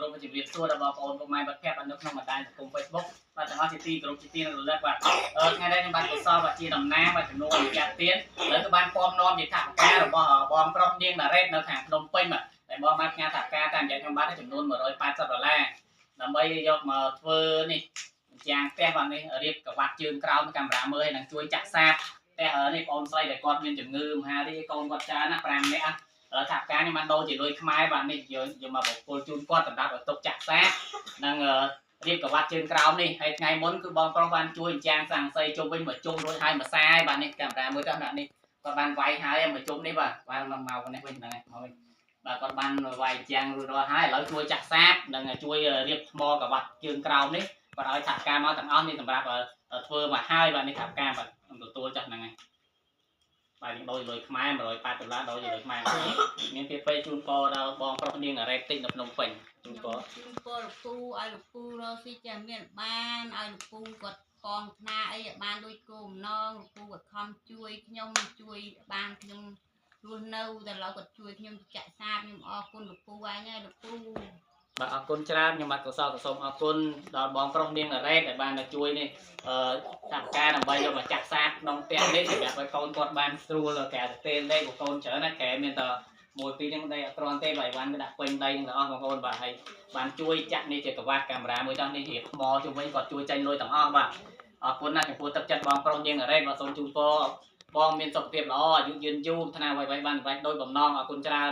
ក្រុមជំរាបសួរដល់បងប្អូនពុកម៉ែមិត្តភក្តិនៅក្នុងបណ្ដាញសង្គម Facebook បាទទាំងអស់ជាទីគោរពជាទីរលឹកបាទថ្ងៃនេះខ្ញុំបានកសលបាទជាតំណាងបាទចំនួនវិទ្យាទានហើយក៏បានពំនាំជាថវិការបស់បងប្រុសនាងតារ៉េតនៅខាងភ្នំពេញបាទតែបងបានផ្ញើថវិកាតាមរយៈខ្ញុំបាទចំនួន$180ដើម្បីយកមកធ្វើនេះយ៉ាងផ្ទះបាទនេះរៀបកវ៉ាត់ជើងក្រោមកាមេរ៉ាមើលហើយនឹងជួយចាក់សាបផ្ទះនេះបងស្រីដែលគាត់មានជំងឺមហារីកកូនគាត់ច្រើនណាស់5នាក់ថាការនេះបានដូរជាលុយខ្មែរបាទនេះយកមកបកគលជូនគាត់សម្រាប់ឲ្យទុកចាក់សានិងរៀបកវ៉ាត់ជើងក្រោមនេះហើយថ្ងៃមុនគឺបងប្រុសបានជួយចាងសង្ស័យជុំវិញមកជុំរួចហើយមួយសាយបាទនេះកាមេរ៉ាមើលទៅដាក់នេះគាត់បានវាយហើយមកជុំនេះបាទបានមកនេះវិញហ្នឹងហើយមកវិញបាទគាត់បានវាយចាងរួចរាល់ហើយឥឡូវជួយចាក់សាបនិងជួយរៀបថ្មកវ៉ាត់ជើងក្រោមនេះគាត់ឲ្យថាការមកទាំងអស់នេះសម្រាប់ធ្វើមកហើយបាទនេះថាការបាទខ្ញុំទទួលចាស់ហ្នឹងហើយបាទយើងដូរលុយខ្មែរ$180ដូរជាលុយខ្មែរមានពីពេជូនពរដល់បងប្រុសនាងរ៉េតតិចនៅភ្នំពេញជូនពរលោកពូឲ្យលោកពូរកស៊ីចាំមានបានឲ្យលោកពូគាត់កងថ្នាអីឲ្យបានដូចគោម្ដងលោកពូគាត់ខំជួយខ្ញុំជួយបានខ្ញុំរស់នៅតែឡើយគាត់ជួយខ្ញុំចាក់សាបខ្ញុំអរគុណលោកពូឯងហើយលោកពូបាទអរគុណច្រើនខ្ញុំបាទក៏សូមអរគុណដល់បងប្រុសនាងរ៉េតដែលបានជួយនេះថាការដើម្បីយកមកចាក់សាបក្នុងផ្ទះនេះសម្រាប់ឲ្យកូនគាត់បានស្រួលកែទៅលេខកូនច្រើនណាកែមានតែមួយពីរនឹងដីអត់គ្រាន់ទេបាទអីវ៉ាន់វាដាក់ពេញដីទាំងអស់បងប្អូនបាទហើយបានជួយចាក់នេះជាកវ៉ាត់កាមេរ៉ាមួយចោះនេះរៀបថ្មជុំវិញគាត់ជួយចាញ់លុយទាំងអស់បាទអរគុណណាស់ចំពោះទឹកចិត្តបងប្រុសនាងរ៉េតបាទសូមជូនពរបងមានសុខភាពល្អអាយុយឺនយូរថ្នាក់ໄວៗបានដូចបំណងអរគុណច្រើន